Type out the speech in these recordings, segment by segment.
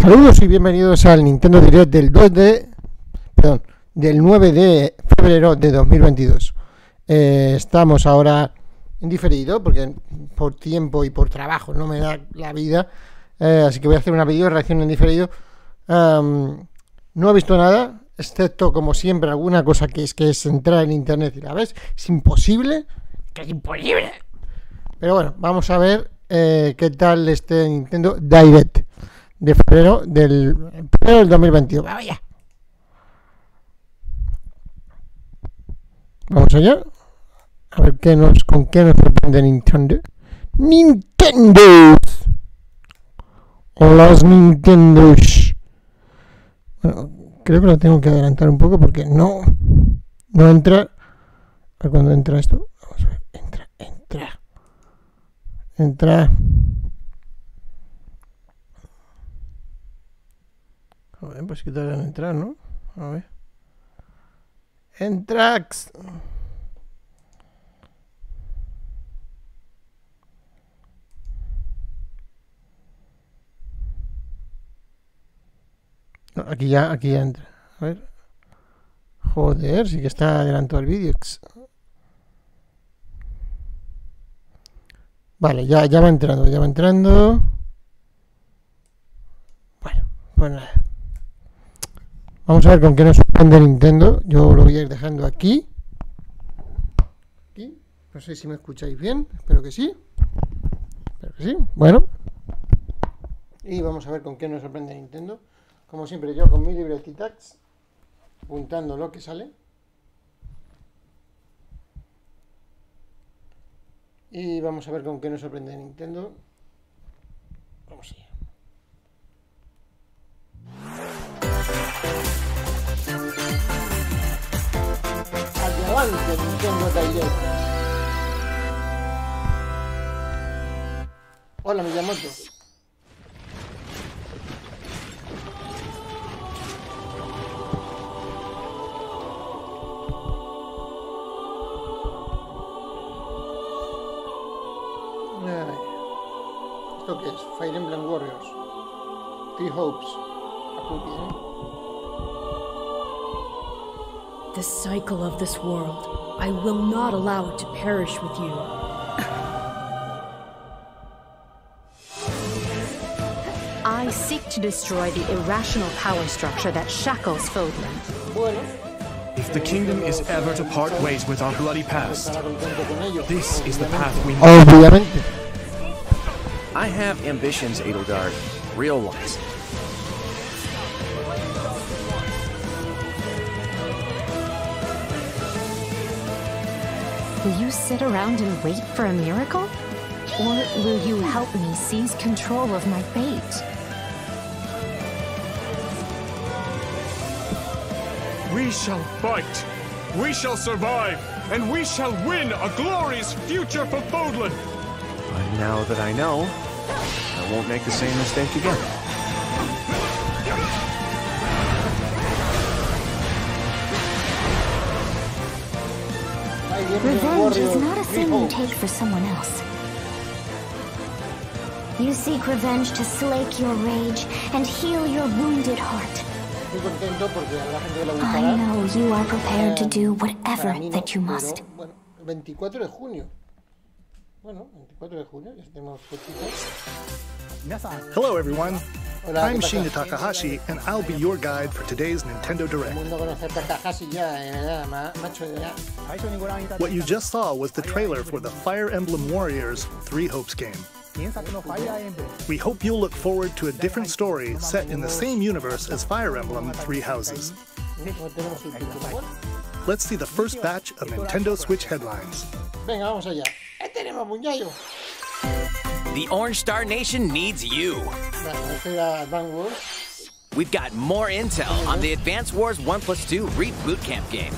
Saludos y bienvenidos al Nintendo Direct del 9 de febrero de 2022. Estamos ahora en diferido porque por tiempo y por trabajo no me da la vida, así que voy a hacer una video reacción en diferido. No he visto nada, excepto como siempre alguna cosa que es entrar en internet y la ves. Es imposible, que es imposible. Pero bueno, vamos a ver qué tal este Nintendo Direct de febrero del 2022. Vaya. Vamos allá. A ver con qué nos sorprende Nintendo. ¡Nintendo! Los Nintendos. Bueno, creo que lo tengo que adelantar un poco porque no entra. A ver cuando entra esto. Vamos a ver. Entra. A ver, pues que tardan en entrar, ¿no? A ver. Entrax. No, aquí ya entra. A ver. Joder, sí que está adelantado el vídeo. Vale, ya va entrando. Bueno, pues nada. Vamos a ver con qué nos sorprende Nintendo. Yo lo voy a ir dejando aquí. No sé si me escucháis bien. Espero que sí. Bueno. Y vamos a ver con qué nos sorprende Nintendo. Como siempre, yo con mi libretita apuntando lo que sale. Y vamos a ver con qué nos sorprende Nintendo. Vamos allá. Adelante, Nintendo Direct. Hola, Miyamoto. ¿Esto qué es? Fire Emblem Warriors. Three Hopes. The cycle of this world. I will not allow it to perish with you. I seek to destroy the irrational power structure that shackles Fodlan. If the kingdom is ever to part ways with our bloody past, this is the path we need. Obviamente. I have ambitions, Edelgard. Real ones. Will you sit around and wait for a miracle? Or will you help me seize control of my fate? We shall fight, we shall survive, and we shall win a glorious future for Fodlan. But now that I know, I won't make the same mistake again. Revenge is not a thing you take for someone else. You seek revenge to slake your rage and heal your wounded heart. I know you are prepared to do whatever that you must. 24 de junio. Bueno, 24 de junio, ya tenemos fechas. Hello everyone, I'm Shinya Takahashi and I'll be your guide for today's Nintendo Direct. What you just saw was the trailer for the Fire Emblem Warriors 3 Hopes game. We hope you'll look forward to a different story set in the same universe as Fire Emblem 3 Houses. Let's see the first batch of Nintendo Switch headlines. Venga, vamos allá. Tenemos muñeco. The Orange Star Nation needs you. We've got more intel on the Advance Wars 1+2 Reboot Camp game.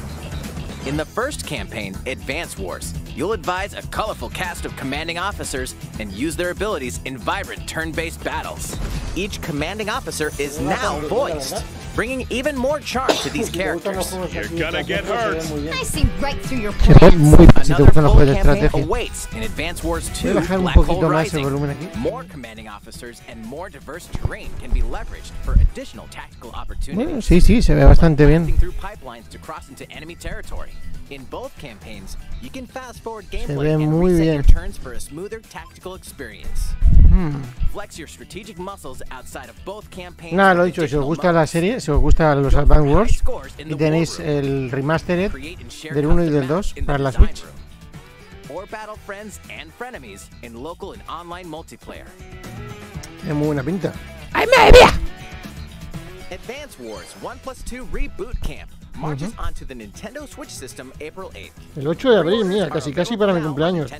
In the first campaign, Advance Wars, you'll advise a colorful cast of commanding officers and use their abilities in vibrant turn-based battles. Each commanding officer is now voiced. bringing even more charm to these characters. You're gonna get hurt. I see right through your Se ve plans. muy si te Another gustan los full juegos de campaign estrategia. awaits in Advance Wars Voy a 2 bajar un Black Hole poquito más el Rising. volumen aquí. More commanding officers and more diverse terrain can be leveraged for additional tactical opportunities. Bueno, sí, sí, se ve bastante bien. Through pipelines to cross into enemy territory. In both campaigns, you can fast forward ve gameplay and muy reset bien. your turns for a smoother tactical experience. Flex your strategic muscles outside of both campaigns. Nada, lo with dicho, si os additional gusta la modes. serie, si os gustan los Advance High Wars scores in y the tenéis war room. el remastered Create and share del 1 y custom del maps 2 in the para la design Switch. room. Or battle friends and frenemies in local and online multiplayer. Tiene muy buena pinta. Advance Wars 1+2 Reboot Camp marches onto the Nintendo Switch system April 8th. El 8 de abril, mira, casi para mi cumpleaños.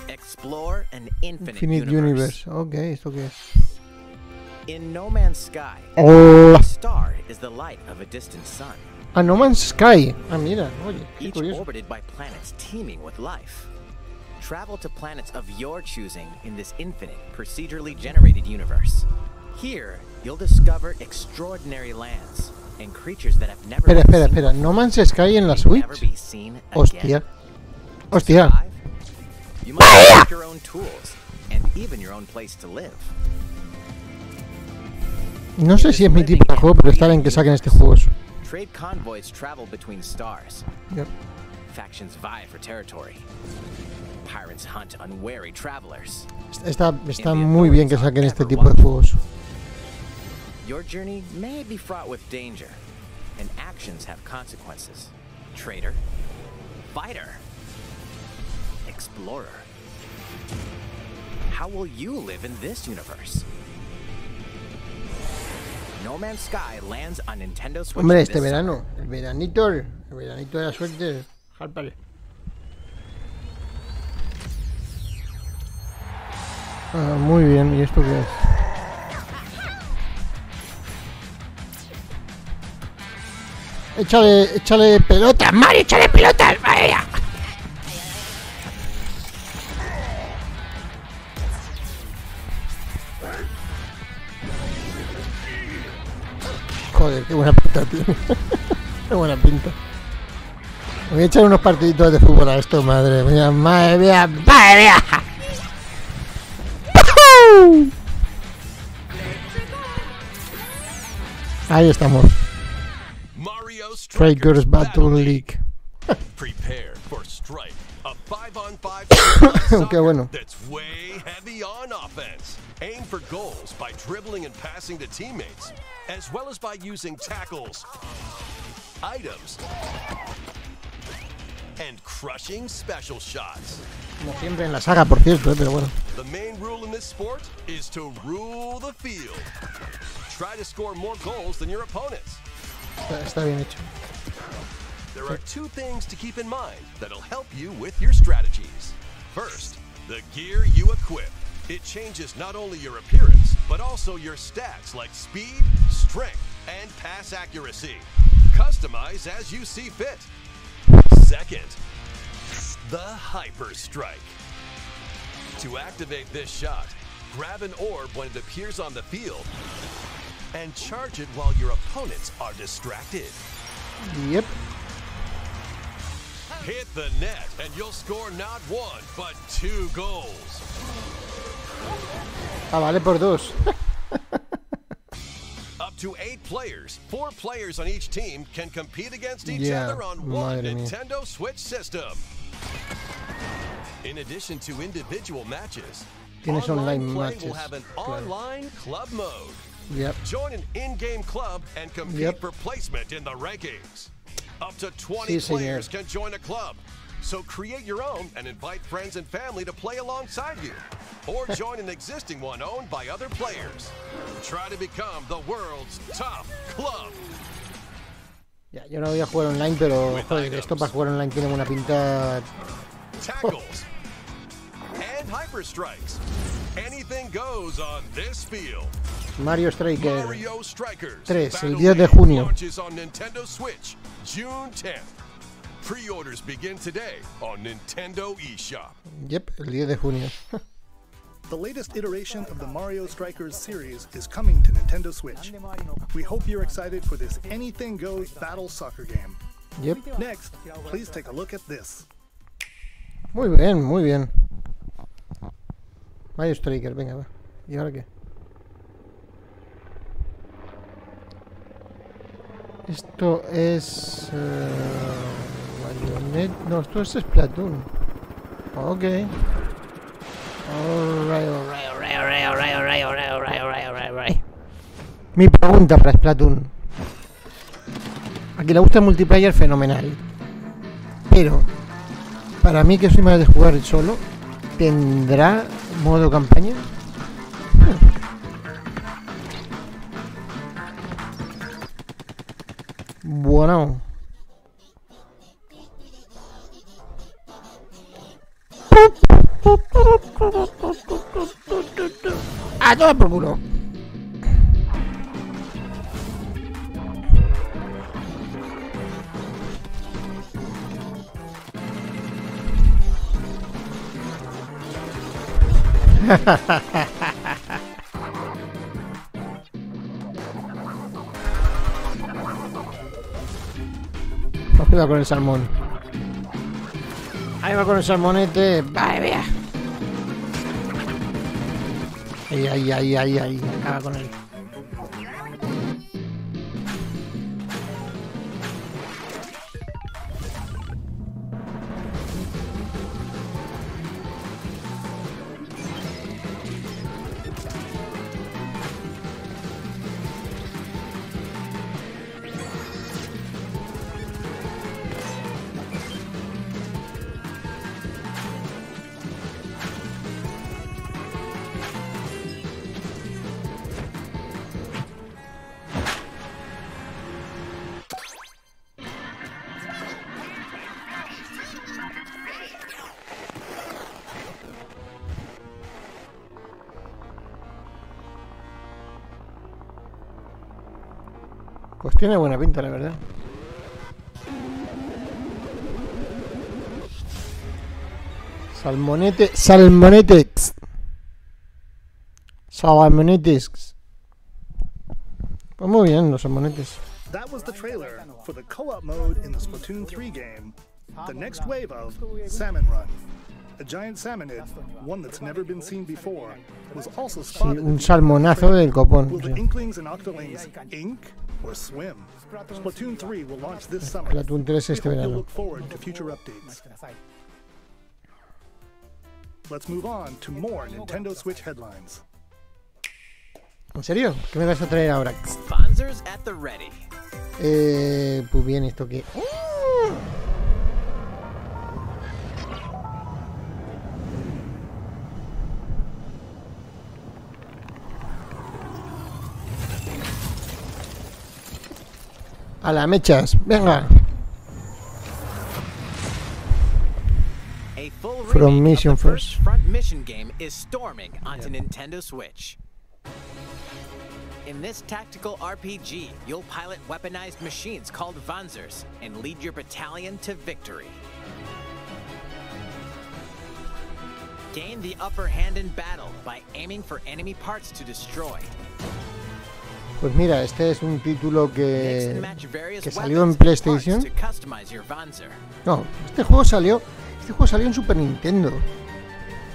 Explore an infinite Infinite universe. Universe. Ok, ¿esto qué es? In No Man's Sky, Hola. a star is the light of a distant sun, Ah, No Man's Sky. Ah, mira, oye, qué each curioso. orbited by planets teeming with life. Travel to planets of your choosing in this infinite, procedurally generated universe. Here, you'll discover extraordinary lands and creatures that have never been seen Espera. No Man's Sky en la before, never Switch. be seen Hostia. again. Hostia. Survive? You must have your own tools and even your own place to live. No sé si es mi tipo de juego, pero está bien que saquen este juego. Trade convoys travel between stars. Yep. Factions vie for territory. Pirates hunt unwary travelers. Está muy bien que saquen este tipo de juegos. Your journey may be fraught with danger, and actions have consequences. Trader, fighter, explorer. How will you live in this universe? No Man's Sky lands on Nintendo Switch. Hombre, this este summer. verano, el veranito de la suerte. Jálpale. Ah, muy bien, ¿y esto qué es? Échale pelotas, Mario, échale pelotas, Mario. Joder, qué buena pinta tiene. Qué buena pinta. Me voy a echar unos partiditos de fútbol a esto, madre mía, madre mía, madre mía. Ahí estamos. Mario Strikers Battle League. Prepare for Strike, a 5-on-5 Qué bueno. that's way heavy on offense. Aim for goals by dribbling and passing to teammates, as well as by using tackles, items, and crushing special shots. Como siempre en la saga, por cierto, pero bueno. The main rule in this sport is to rule the field. Try to score more goals than your opponents. Está bien hecho. There are two things to keep in mind that'll help you with your strategies. First, the gear you equip. It changes not only your appearance, but also your stats like speed, strength, and pass accuracy. Customize as you see fit. Second, the Hyper Strike. To activate this shot, grab an orb when it appears on the field and charge it while your opponents are distracted. Yep. Hit the net and you'll score not one, but 2 goals. Ah, vale por dos. Up to 8 players, 4 players on each team can compete against each Yeah, other on one madre mía. Nintendo Switch system. In addition to individual matches, Tienes online play matches, will have an claro. online club mode. Yep. Join an in-game club and compete Yep. for placement in the rankings. Up to 20 Sí, señor. players can join a club. So create your own and invite friends and family to play alongside you. Or join an existing one owned by other players. Try to become the world's top club. Ya, yo no voy a jugar online, pero joder, esto para jugar online tiene una pinta. Tackles. And hyper strikes. Anything goes on this field. Mario Striker Mario Strikers 3, el Battle 10 de League junio. launches on Nintendo Switch June 10th. Pre-orders begin today on Nintendo eShop. Yep, el 10 de junio. The latest iteration of the Mario Strikers series is coming to Nintendo Switch. We hope you're excited for this anything goes battle soccer game. Yep. Next, please take a look at this. Muy bien, muy bien. Mario Striker, venga, va. ¿Y ahora qué? Esto es... no, esto es Splatoon. Ok. Alright. Mi pregunta para Splatoon. A quien le gusta el multiplayer, fenomenal. Pero, para mí que soy más de jugar solo, ¿tendrá modo campaña? Bueno. ¡A todo por culo! Ahí va con el salmón. Ahí va con el salmonete. Vale, vea. Ahí. Acaba con él. Pues tiene buena pinta, la verdad. Salmonetex. Pues muy bien, los salmonetes. That was the trailer for the co-op mode in the Splatoon 3 game. The next wave of Salmon Run. A giant salmonid, one that's never been seen before, was also spotted. Sí, un salmonazo del copón. Will the Sí. Inklings and Octolings ink or swim? Splatoon 3 will launch this summer. Splatoon 3 este We hope you'll verano. look forward to future updates. Let's move on to more Nintendo Switch headlines. ¿En serio? ¿Qué me vas a traer ahora? Sponsors at the ready. Pues bien, esto que... A la mechas, venga. A full From remake Mission of the first First. Front Mission game is storming onto Nintendo Switch. In this tactical RPG, you'll pilot weaponized machines called Vanzers and lead your battalion to victory. Gain the upper hand in battle by aiming for enemy parts to destroy. Pues mira, este es un título Mix que and match various salió en weapons and PlayStation. parts to customize your Vanzer. No, este juego salió en Super Nintendo.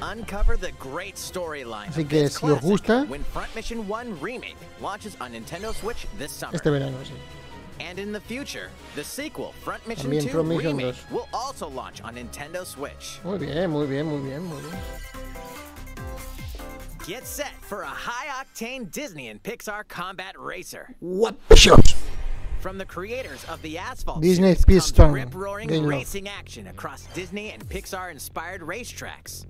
Uncover the great storyline Así of que this si os classic gusta, when Front Mission 1 Remake launches on Nintendo Switch this summer. este verano, sí. And in the future, the sequel, Front Mission También 2 Front Mission Remake, 2. will also launch on Nintendo Switch. Muy bien, muy bien, muy bien, muy bien. Get set for a high-octane Disney and Pixar combat racer. Guapísimos. From the creators of the Asphalt Disney series comes Piston. rip-roaring Game Love. racing action across Disney and Pixar-inspired racetracks.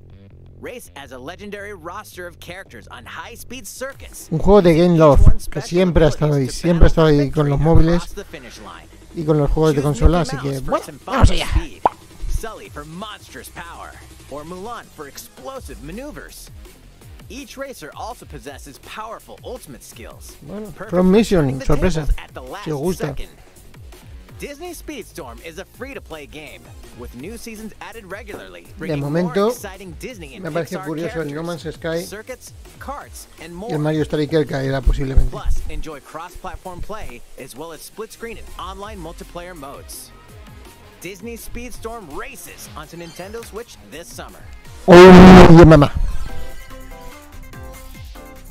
Race as a legendary roster of characters on high-speed circuits. Un juego de Game Love, que siempre ha estado ahí con los móviles y con los juegos de consola, así que bueno, vamos allá. Sully for monstrous power, or Mulan for explosive maneuvers. Each racer also possesses powerful ultimate skills. Bueno, perfect From for Mission, turning the sorpresa, tables at the last si os gusta. second. Disney Speedstorm is a free-to-play game with new seasons added regularly, De bringing momento, more exciting Disney and me parece Pixar curioso el No Man's characters, Sky circuits, carts, and y el more. Mario Striker caerá posiblemente. Plus, enjoy cross-platform play as well as split-screen and online multiplayer modes. Disney Speedstorm races onto Nintendo Switch this summer. ¡Oye, mamá!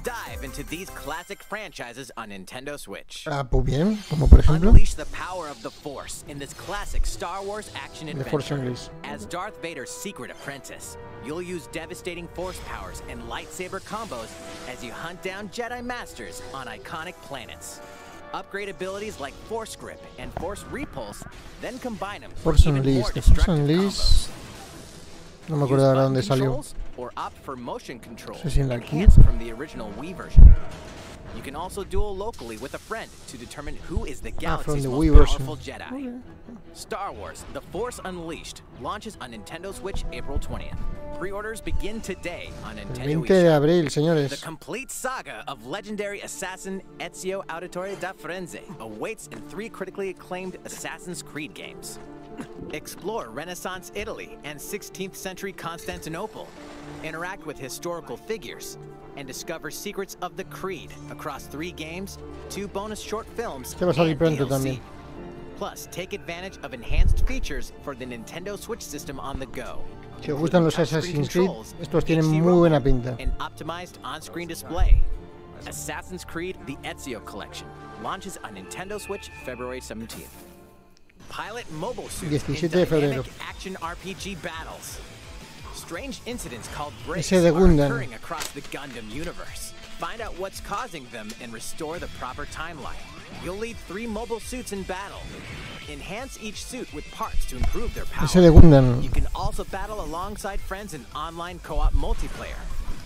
Dive into these classic franchises on Nintendo Switch. Ah, pues bien, como por ejemplo, Unleash the power of the Force in this classic Star Wars action The Force adventure. Unleashed. As Darth Vader's secret apprentice, you'll use devastating Force powers and lightsaber combos as you hunt down Jedi Masters on iconic planets. Upgrade abilities like Force Grip and Force Repulse, then combine them for Force even more Unleashed. The Force destructive Unleashed. combos. No me Use acuerdo ahora button dónde salió. controls or opt for motion control, No sé si en la enhanced from the original Wii version. You can also duel locally with a friend to determine who is the from galaxy's the most Wii version. powerful Jedi. Star Wars: The Force Unleashed launches on Nintendo Switch April 20th. Pre-orders begin today on El Nintendo 20 de eShop. abril, The señores. complete saga of legendary assassin Ezio Auditore da Firenze awaits in 3 critically acclaimed Assassin's Creed games. Explore Renaissance Italy and 16th century Constantinople. Interact with historical figures and discover secrets of the Creed across 3 games, 2 bonus short films, Este va a salir and pronto DLC. también. Plus, take advantage of enhanced features for the Nintendo Switch system on the go. Si os gustan los Touchscreen Assassin's Creed, controls, estos tienen HD muy buena rumble, pinta. and optimized on-screen display. Assassin's Creed: The Ezio Collection launches on Nintendo Switch February 17th. Pilot mobile suits 17 in de febrero. dynamic action RPG battles. Strange incidents called breaks Ese de are Gundam. occurring across the Gundam universe. Find out what's causing them and restore the proper timeline. You'll lead 3 mobile suits in battle. Enhance each suit with parts to improve their power. Ese de Gundam. You can also battle alongside friends in online co-op multiplayer.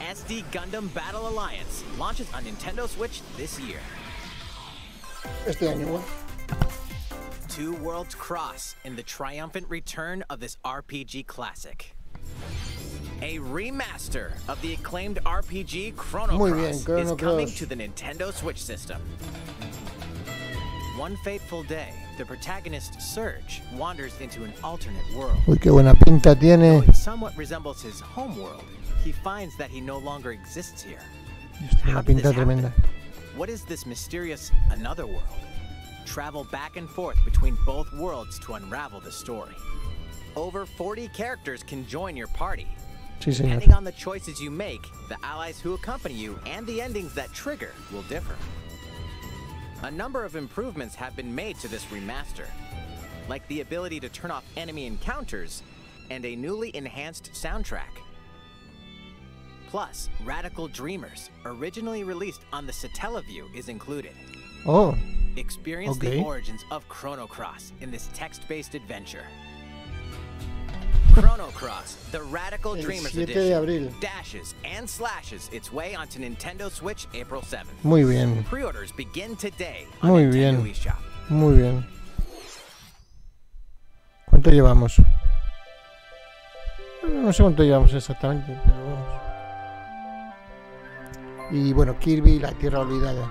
SD Gundam Battle Alliance launches on Nintendo Switch this year. Este año, bueno. 2 worlds cross in the triumphant return of this RPG classic. A remaster of the acclaimed RPG Chrono Muy Cross bien, is Chrono coming Cross. to the Nintendo Switch system. One fateful day, the protagonist Surge wanders into an alternate world. Uy, qué buena pinta tiene. Though it somewhat resembles his home world, he finds that he no longer exists here. Tiene How una did this pinta happen? tremenda. What is this mysterious another world? Travel back and forth between both worlds to unravel the story. Over 40 characters can join your party. Sí, señor. Depending on the choices you make, the allies who accompany you and the endings that trigger will differ. A number of improvements have been made to this remaster, like the ability to turn off enemy encounters and a newly enhanced soundtrack. Plus, Radical Dreamers, originally released on the Satellaview, is included. Oh, Experience Okay. the origins of Chrono Cross in this text-based adventure. Chrono Cross, the Radical El Dreamers 7 de abril. Edition, dashes and slashes its way onto Nintendo Switch April 7th. muy bien. Pre-orders begin today on Muy Nintendo bien. eShop. Muy bien. ¿Cuánto llevamos? No sé cuánto llevamos exactamente, pero vamos. Y bueno, Kirby, la Tierra Olvidada.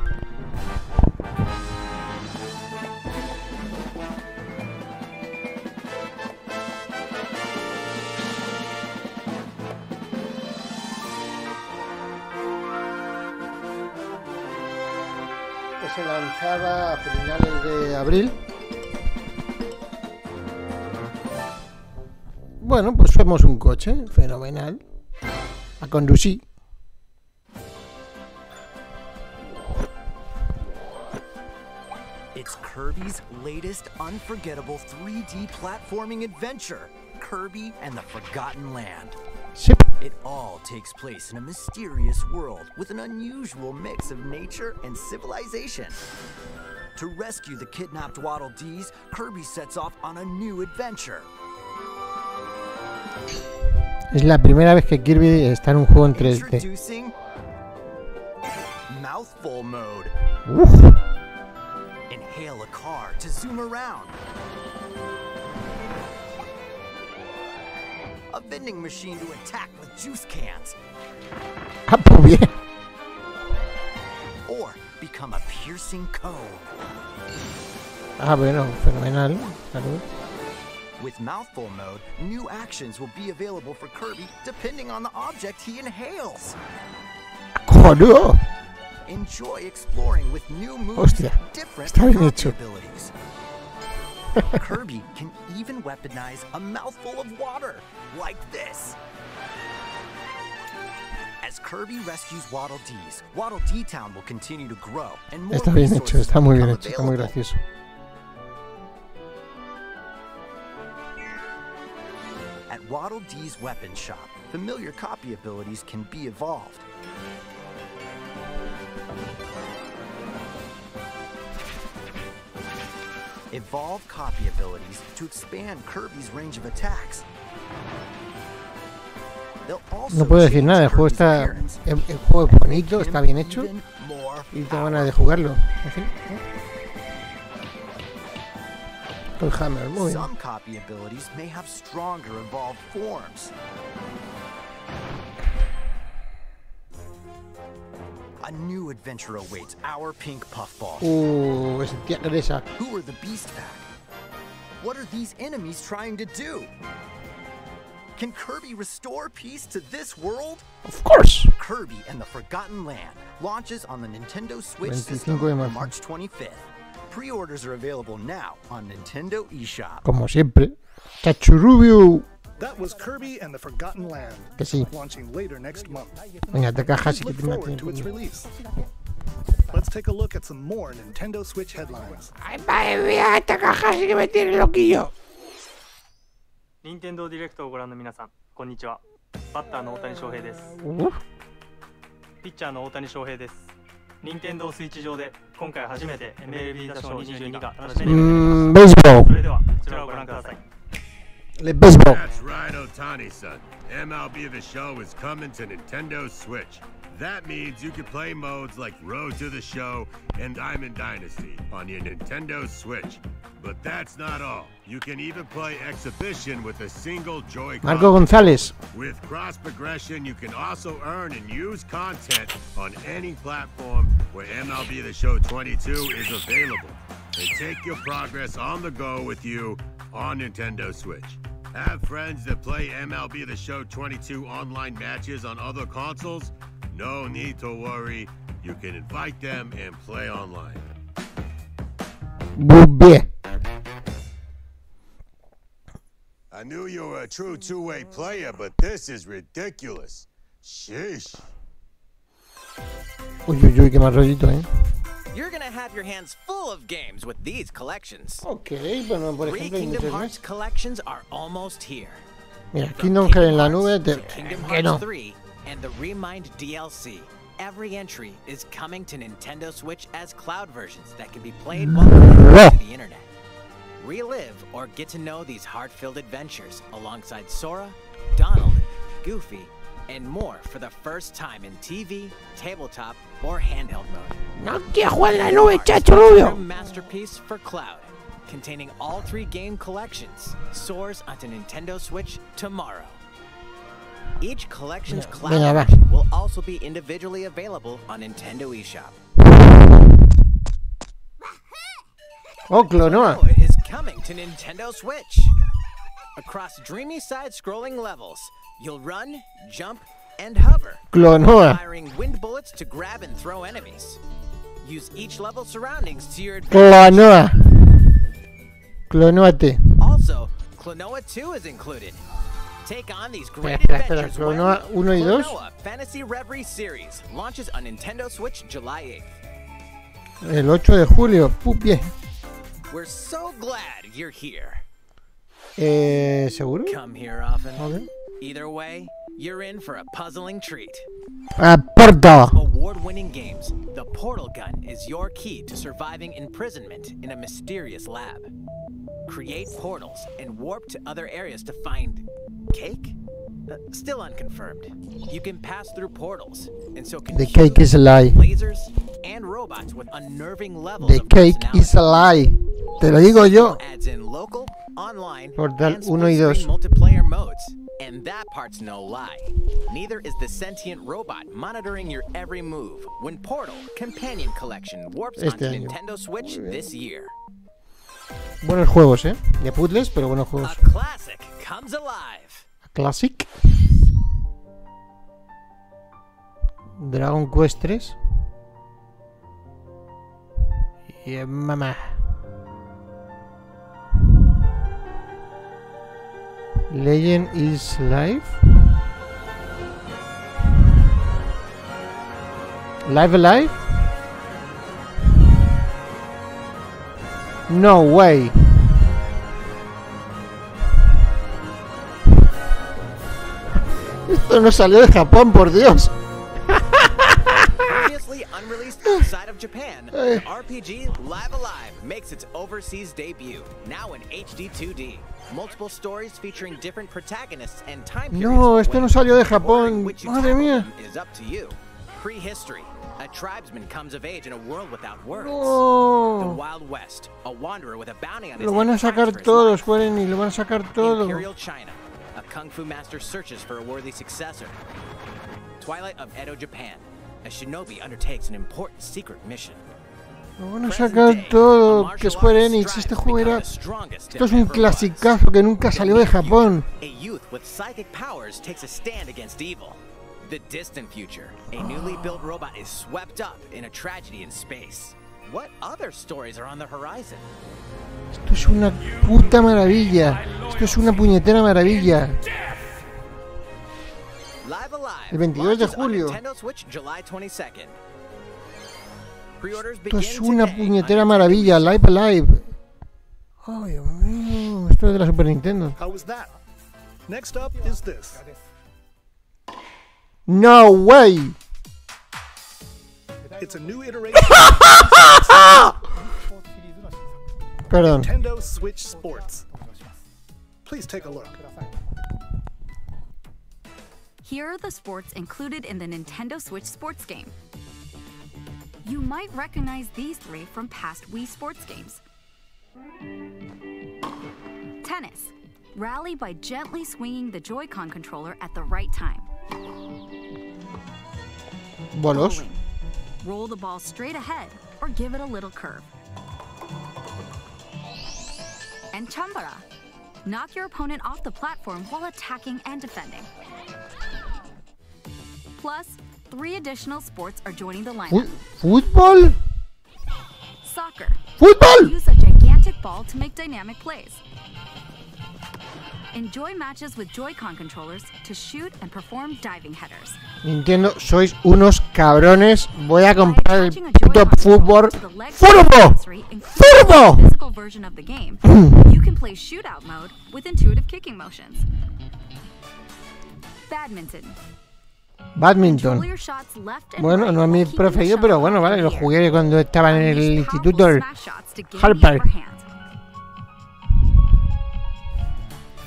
Que se lanzaba a finales de abril. Bueno, pues somos un coche, fenomenal. A conducir. It's Kirby's latest unforgettable 3D platforming adventure, Kirby and the Forgotten Land. Sí. It all takes place in a mysterious world with an unusual mix of nature and civilization. To rescue the kidnapped Waddle Dees, Kirby sets off on a new adventure. Es la primera vez que Kirby está en un juego en 3D. Introducing Mouthful Mode. Uf. Inhale a car to zoom around. A vending machine to attack with juice cans. Ah, pues bien. Or become a piercing cone. Ah, bueno, fenomenal. Salud. With Mouthful mode, new actions will be available for Kirby depending on the object he inhales. ¡Joder! Enjoy exploring with new moves, Hostia, different está bien copy hecho. abilities. Kirby can even weaponize a mouthful of water, like this. As Kirby rescues Waddle Dees, Waddle Dee Town will continue to grow, and more Está bien hecho, resources está muy will bien become hecho, está muy available. gracioso. At Waddle Dee's weapon shop, familiar copy abilities can be evolved. Evolve copy abilities to expand Kirby's range of attacks. They'll also No puedo decir change nada, el juego Kirby's está. appearance El juego es and bonito, make está him bien hecho. even more Y tengo ganas de jugarlo. En fin. El Hammer, muy bien. Some copy abilities may have stronger evolved forms. A new adventure awaits our pink puffball. Ese tía Gresa. Who are the Beast Pack? What are these enemies trying to do? Can Kirby restore peace to this world? Of course. Kirby and the Forgotten Land launches on the Nintendo Switch 25 system de on marzo. March 25th. Pre-orders are available now on Nintendo eShop. Como siempre. Chachurubio. That was Kirby and the Forgotten Land, Que sí. launching later next month. Venga, te cajas y que Look te maten. forward to its release. Let's take a look at some more Nintendo Switch headlines. Ay, madre mía, esta caja sí que me tiene loquillo. 任天堂ディレクトをご覧の皆さん、こんにちは。バッターの大谷翔平です。ピッチャーの大谷翔平です。任天堂スイッチ上で今回初めて MLB ダッシュ22が楽しめるようになりました。それではこちらをご覧ください。Le baseball. That's right, Otani-san. MLB The Show is coming to Nintendo Switch. That means you can play modes like Road to the Show and Diamond Dynasty on your Nintendo Switch. But that's not all. You can even play Exhibition with a single Joy-Con. Marco González. With cross progression, you can also earn and use content on any platform where MLB The Show 22 is available. And take your progress on the go with you on Nintendo Switch. Have friends that play MLB The Show 22 online matches on other consoles? No need to worry. You can invite them and play online. Muy bien. I knew you were a true two-way player, but this is ridiculous. Sheesh. Uy, uy, uy, qué más rollito, You're gonna have your hands full of games with these collections. Ok, bueno, por Three ejemplo, hay Kingdom muchos Hearts más. collections are almost here. Mira, From Kingdom Hearts en la nube. to Kingdom Que Hearts no. 3 and the Remind DLC. Every entry is coming to Nintendo Switch as cloud versions that can be played while connected to the internet. Relive or get to know these heart-filled adventures alongside Sora, Donald, Goofy, and more for the first time in TV, tabletop, or handheld mode. No quiero jugar en la nube, Hearts chacho rubio. is a masterpiece for cloud, containing all 3 game collections, soars onto Nintendo Switch tomorrow. Each collection's cloud venga, va. version will also be individually available on Nintendo eShop. Oh, Clonoa. Klonoa is coming to Nintendo Switch. Across dreamy side-scrolling levels, you'll run, jump, and hover, Clonoa. firing wind bullets to grab and throw enemies. Use each level's surroundings to your advantage. Clonoa. Clonoate. Also, Klonoa 2 is included. Take on these great Espera, espera, adventures Klonoa when 1 y 2. Klonoa Fantasy Reverie Series launches on Nintendo Switch July 8th. El 8 de julio. Bien. We're so glad you're here. ¿Seguro? Come here often. Okay. Either way, you're in for a puzzling treat. Aporta. Award-winning games, the Portal Gun is your key to surviving imprisonment in a mysterious lab. Create portals and warp to other areas to find cake? Still unconfirmed. You can pass through portals, and so can The cake is a lie. lasers and robots with unnerving levels The of cake personality. is a lie. Te lo digo yo. Adds in local, online, Portal and 1 y 2. split-screen multiplayer modes. And that part's no lie. Neither is the sentient robot monitoring your every move when Portal Companion Collection warps onto año. Nintendo Switch this year. Buenos juegos, de puzzles, pero buenos juegos. A classic comes alive. Classic. Dragon Quest 3. Y mamá. Legend is Live. Live Alive. No way. Esto no salió de Japón, por Dios. Previously unreleased outside of Japan, the RPG Live Alive makes its overseas debut, now in HD 2D. Multiple stories featuring different protagonists and time periods. No, esto no salió de Japón. Madre mía. Is up to you. Prehistory. A tribesman comes of age in a world without words. No. The Wild West. A wanderer with a bounty on his Lo van a sacar todo, Square Enix, lo van a sacar todo. Imperial China. A kung fu master searches for a worthy successor. Twilight of Edo, Japan. A shinobi undertakes an important secret mission. Lo van a sacar todo. Que Square Enix, este juego era... Esto es un clasicazo que nunca salió de Japón. A youth with psychic powers takes a stand against evil. The distant future. A newly built robot is swept up in a tragedy in space. What other stories are on the horizon? Esto es una puta maravilla. Esto es una puñetera maravilla. Live Alive. El 22 de julio. Nintendo Switch, July 22nd. Pre-orders Esto es begin una today puñetera on maravilla. Live Alive. Ay, Dios mío. Esto es de la Super Nintendo. How was that? Next up is this. No way. It's a new iteration Perdón. Nintendo Switch Sports. Please take a look. Here are the sports included in the Nintendo Switch Sports game. You might recognize these three from past Wii Sports games. Tennis. Rally by gently swinging the Joy-Con controller at the right time. Bolos. Bowling. Roll the ball straight ahead or give it a little curve. And Chambara. Knock your opponent off the platform while attacking and defending. Plus, 3 additional sports are joining the lineup. Football. Soccer. Football. Use a gigantic ball to make dynamic plays. Enjoy matches with Joy-Con controllers to shoot and perform diving headers. Nintendo, sois unos cabrones. Voy a comprar el puto fútbol. ¡Fútbol! ¡Fútbol! Physical version of the game. You can play shootout mode with intuitive kicking motions. Badminton. Badminton. Bueno, no es mi preferido, pero bueno, vale, lo jugué cuando estaba en el instituto. Harper.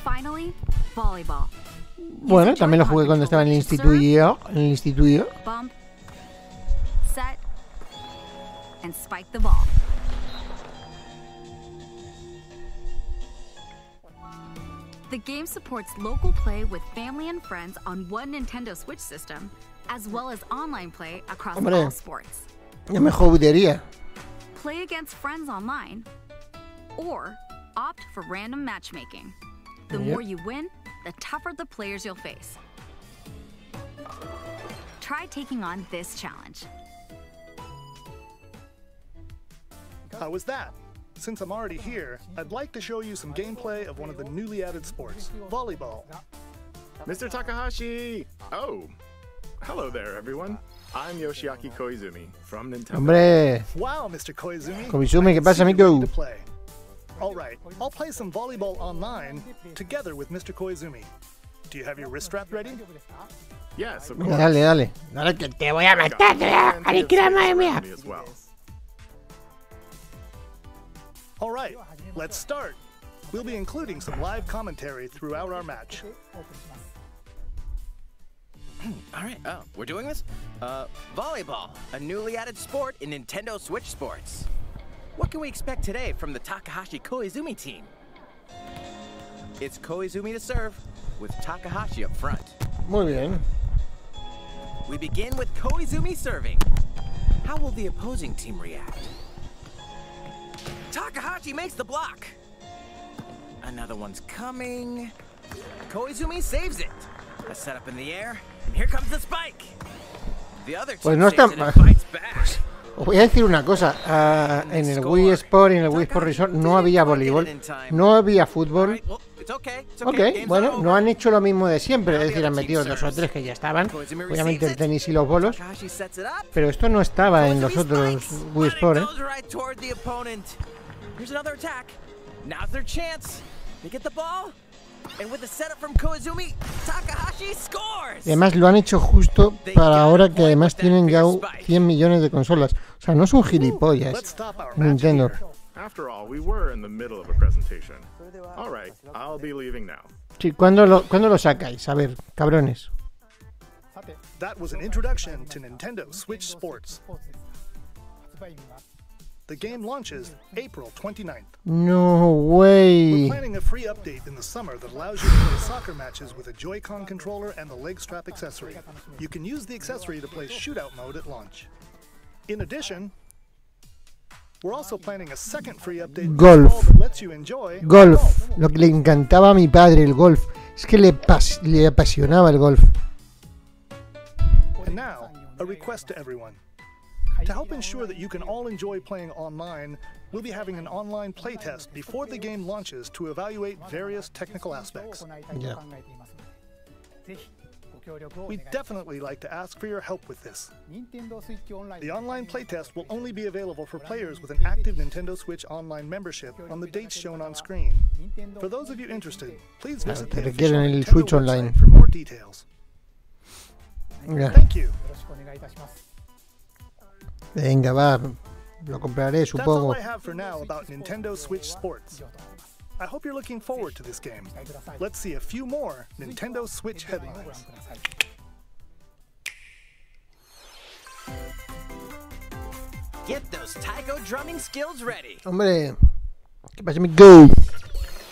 Finally, volleyball. Bueno, también lo jugué cuando estaba en el instituto. Bump, set, and spike the ball. The game supports local play with family and friends on one Nintendo Switch system, as well as online play across all sports. Ya me jodería. Play against friends online, or opt for random matchmaking. The more you win, the tougher the players you'll face. Try taking on this challenge. How was that? Since I'm already here, I'd like to show you some gameplay of one of the newly added sports, volleyball. Mr. Takahashi! Oh, hello there, everyone. I'm Yoshiaki Koizumi from Nintendo. Hombre. Wow, Mr. Koizumi. Koizumi, ¿qué pasa, amigo? Alright, I'll play some volleyball online together with Mr. Koizumi. Do you have your wrist strap ready? Yes, of course. Dale, dale. Dale que te voy a matar, te voy a aniquilar, madre mía. Alright, let's start. We'll be including some live commentary throughout our match. Alright, we're doing this? Volleyball, a newly added sport in Nintendo Switch Sports. What can we expect today from the Takahashi Koizumi team? It's Koizumi to serve, with Takahashi up front. Muy bien. We begin with Koizumi serving. How will the opposing team react? Takahashi makes the block. Another one's coming. Koizumi saves it. A setup in the air, and here comes the spike. The other Pues team no está saves it and fights back. Os voy a decir una cosa, en el Wii Sport y en el Wii Sport Resort no había voleibol, no había fútbol. Ok, bueno, no han hecho lo mismo de siempre, es decir, han metido 2 o 3 que ya estaban, obviamente el tenis y los bolos, pero esto no estaba en los otros Wii Sport, ¿eh? Y además lo han hecho justo para ahora que además tienen ya 100 millones de consolas. O sea, no es un gilipollas Nintendo. After all, we were in the middle of a presentation. All right, I'll be leaving now. Sí, ¿cuándo lo sacáis? A ver, cabrones. That was an introduction to Nintendo Switch Sports. The game launches April 29th. No way. We're planning a free update in the summer that allows you to play soccer matches with a Joy-Con controller and the leg strap accessory. You can use the accessory to play shootout mode at launch. In addition, we're also planning a second free update that lets you enjoy golf. Lo que le encantaba a mi padre, el golf. Es que le apasionaba el golf. And now, a request to everyone. To help ensure that you can all enjoy playing online, we'll be having an online playtest before the game launches to evaluate various technical aspects. Yeah. We'd definitely like to ask for your help with this. The online playtest will only be available for players with an active Nintendo Switch Online membership on the dates shown on screen. For those of you interested, please visit the official Nintendo website for more details. Yeah. Thank you. Venga, va, lo compraré, supongo. That's all I have for now about Nintendo Switch Sports. I hope you're looking forward to this game. Let's see a few more Nintendo Switch headlines. Get those taiko drumming skills ready. Hombre, ¿qué pasa, mi go?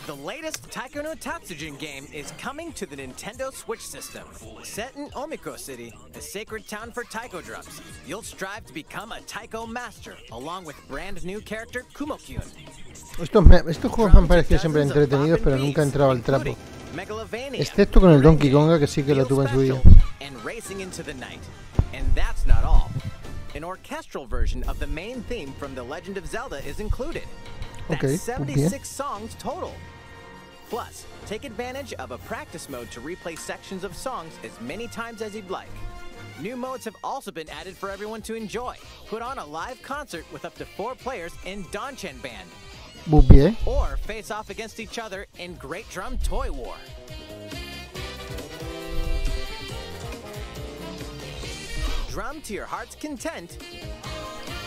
The latest Taiko no Tatsujin game is coming to the Nintendo Switch system. Set in Omiko City, the sacred town for taiko drums, you'll strive to become a taiko master, along with brand new character Kumo-kyun. Estos juegos me han parecido siempre entretenidos, pero nunca he entrado al trapo. Excepto con el Donkey Konga, que sí que lo tuve en su día. And racing into the night. And that's not all. An orchestral version of the main theme from The Legend of Zelda is included. That's 76 songs total. Plus, take advantage of a practice mode to replay sections of songs as many times as you'd like. New modes have also been added for everyone to enjoy. Put on a live concert with up to 4 players in Donchen Band. Muy bien. Or face off against each other in Great Drum Toy War. Drum to your heart's content.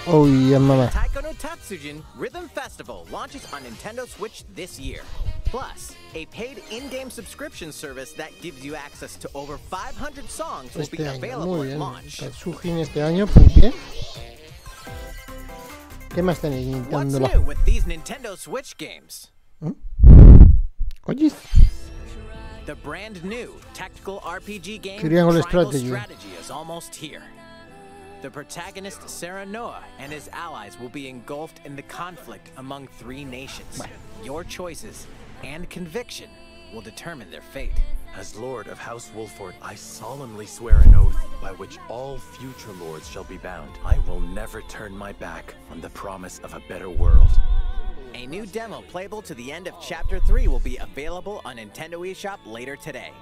Oh yeah, mama. Taiko no Tatsujin Rhythm Festival launches on Nintendo Switch this year. Plus, a paid in-game subscription service that gives you access to over 500 songs will be available at launch. Tatsujin este año, muy bien. ¿Qué más tenéis, Nintendo? What's new with these Nintendo Switch games? Oye. The brand new tactical RPG game Triangle Strategy Strategy is almost here. The protagonist Sarah Noah and his allies will be engulfed in the conflict among 3 nations. Your choices and conviction will determine their fate. As Lord of House Wolford, I solemnly swear an oath by which all future lords shall be bound. I will never turn my back on the promise of a better world. A new demo playable to the end of Chapter 3 will be available on Nintendo eShop later today.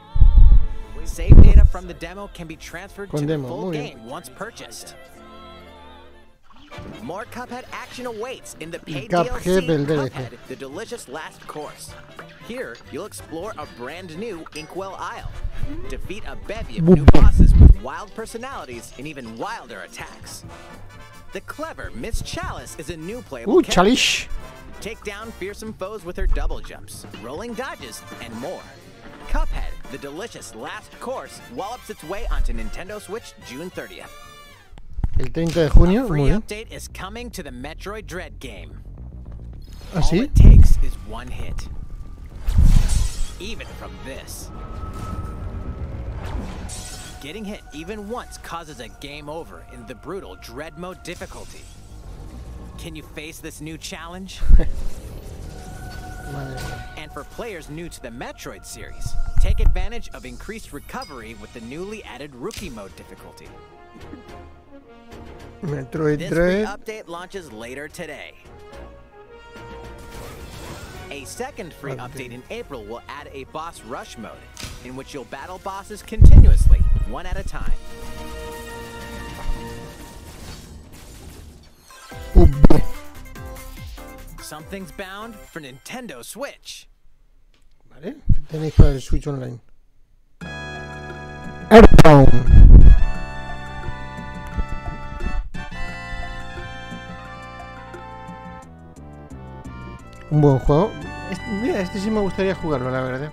Save data from the demo can be transferred to the full game once purchased. More Cuphead action awaits in the paid DLC, Cuphead, The Delicious Last Course. Here, you'll explore a brand new Inkwell Isle. Defeat a bevy of new bosses with wild personalities and even wilder attacks. The clever Miss Chalice is a new playable character. Chalice. Take down fearsome foes with her double jumps, rolling dodges, and more. Cuphead, The Delicious Last Course, wallops its way onto Nintendo Switch June 30th. El 30 de junio, a free muy bien. update is coming to the Metroid Dread game. ¿Ah, sí? All it takes is one hit. Even from this. Getting hit even once causes a game over in the brutal Dread Mode difficulty. Can you face this new challenge? And for players new to the Metroid series, take advantage of increased recovery with the newly added Rookie Mode difficulty. Metroid This 3. free update launches later today. A second free update in April will add a boss rush mode, in which you'll battle bosses continuously, one at a time. Something's bound for Nintendo Switch. Vale, tenéis para el Switch Online. Earthbound. Un buen juego. Mira, este sí me gustaría jugarlo, la verdad.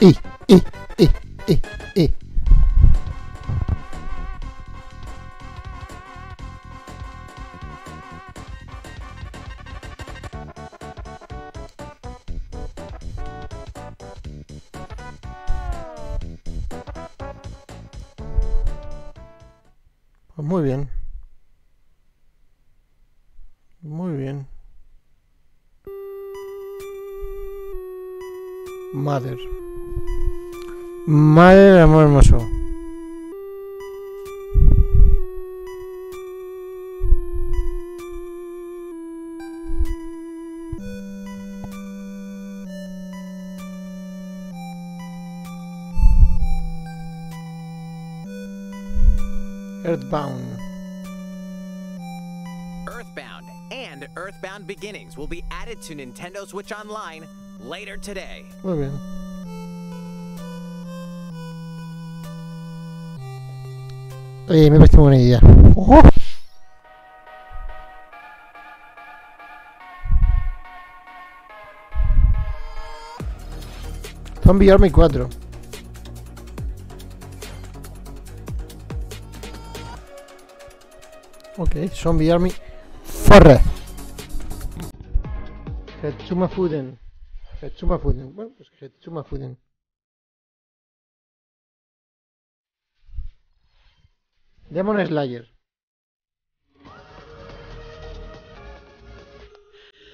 Y. Pues muy bien. Muy bien. Mother. Madre, amor hermoso. Earthbound. Earthbound and Earthbound Beginnings will be added to Nintendo Switch Online later today. Muy bien. Oye, me parece buena idea. ¡Oh! Zombie Army 4. Ok, Zombie Army 4. Hetsuma Fuden. Bueno, pues Hetsuma Fuden. Demon Slayer.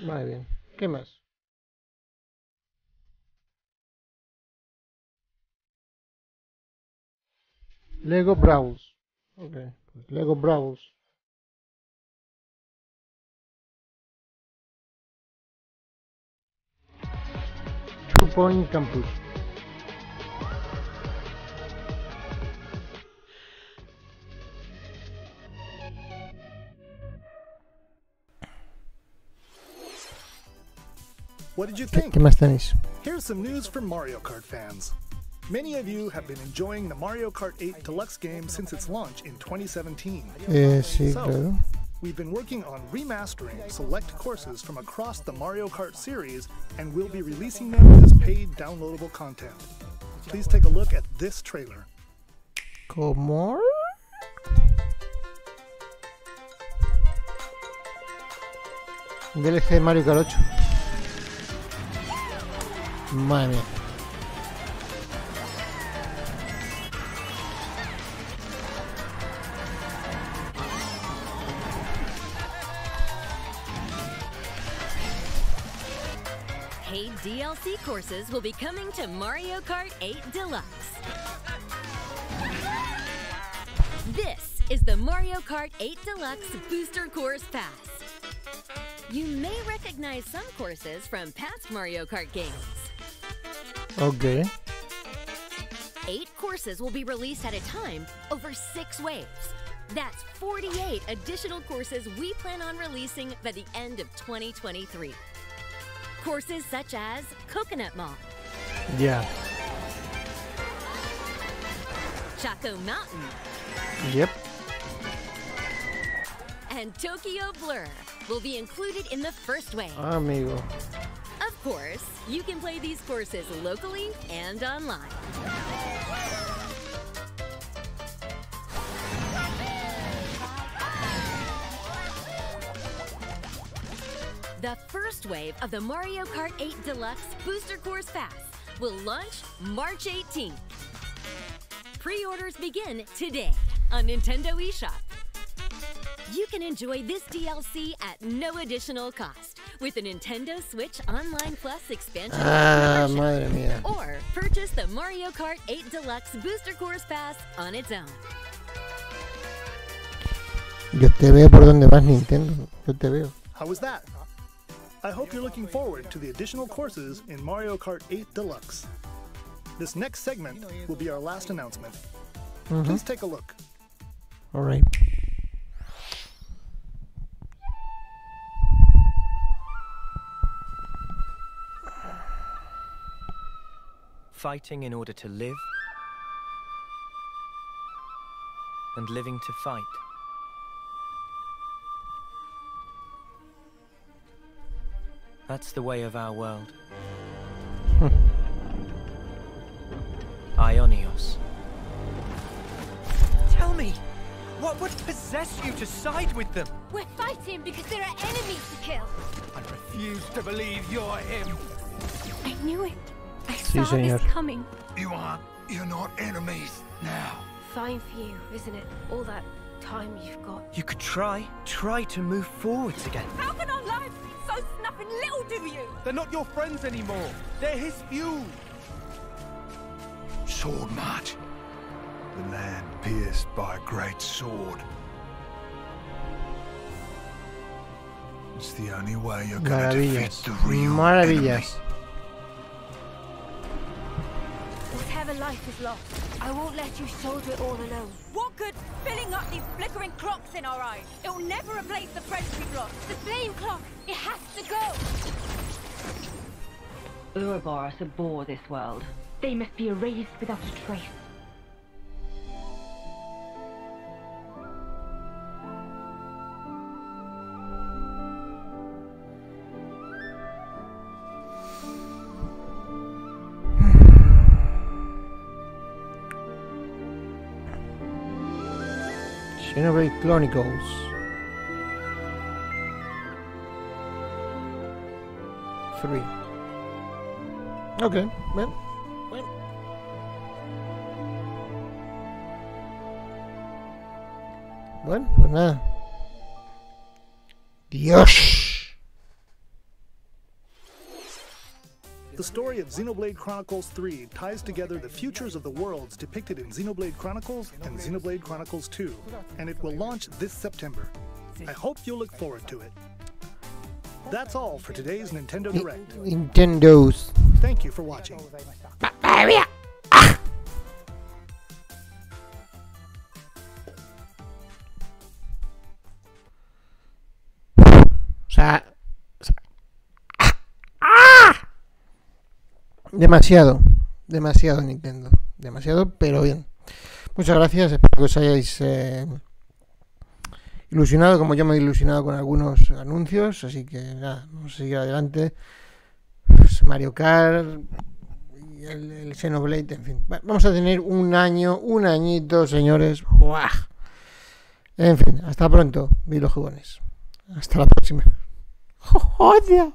Vale, bien. ¿Qué más? Lego Brawls. Ok, pues Lego Brawls. Two Point Campus. What did you think? ¿Qué más tenéis? Here's some news for Mario Kart fans. Many of you have been enjoying the Mario Kart 8 Deluxe game since its launch in 2017. Sí, claro. We've been working on remastering select courses from across the Mario Kart series, and we'll be releasing them as paid downloadable content. Please take a look at this trailer. ¿Cómo? DLC de Mario Kart 8. Madre mía. Paid DLC courses will be coming to Mario Kart 8 Deluxe. This is the Mario Kart 8 Deluxe Booster Course Pass. You may recognize some courses from past Mario Kart games. Okay. 8 courses will be released at a time over 6 waves. That's 48 additional courses we plan on releasing by the end of 2023. Courses such as Coconut Mall. Yeah. Chaco Mountain. Yep. And Tokyo Blur will be included in the first wave. Amigo. Of course, you can play these courses locally and online. The first wave of the Mario Kart 8 Deluxe Booster Course Pass will launch March 18th. Pre-orders begin today on Nintendo eShop. You can enjoy this DLC at no additional cost with the Nintendo Switch Online Plus expansion madre mía. or purchase the Mario Kart 8 Deluxe Booster Course Pass on its own. Yo te veo por donde vas, Nintendo. Yo te veo. How was that? I hope you're looking forward to the additional courses in Mario Kart 8 Deluxe. This next segment will be our last announcement. Please take a look. All right. Fighting in order to live, and living to fight. That's the way of our world. Ionios. Tell me, what would possess you to side with them? We're fighting because there are enemies to kill. I refuse to believe you're him. I knew it. I Sí, saw señor. this coming. You're not enemies now. Fine for you, isn't it? All that time you've got. You could try to move forwards again. How can our lives be so snuffing little to you? They're not your friends anymore. They're his fuel. Sword march. The land pierced by a great sword. It's the only way you're gonna defeat Maravillas. the real Maravillas. Whatever life is lost, I won't let you shoulder it all alone. What good filling up these flickering clocks in our eyes? It'll never replace the friends we've lost. The flame clock, it has to go. Ouroboros abhor this world. They must be erased without a trace. Xenoblade Chronicles. Three. Okay, bueno. Bueno, pues nada. Dios. The story of Xenoblade Chronicles 3 ties together the futures of the worlds depicted in Xenoblade Chronicles and Xenoblade Chronicles 2, and it will launch this September. I hope you'll look forward to it. That's all for today's Nintendo Direct. Nintendos. Thank you for watching. O sea, demasiado Nintendo, demasiado, pero bien. Muchas gracias, espero que os hayáis ilusionado como yo me he ilusionado con algunos anuncios, así que nada, vamos a seguir adelante. Pues Mario Kart y el Xenoblade, en fin, vamos a tener un añito, señores. ¡Buah! En fin, hasta pronto, videojugones. Hasta la próxima. ¡Joder!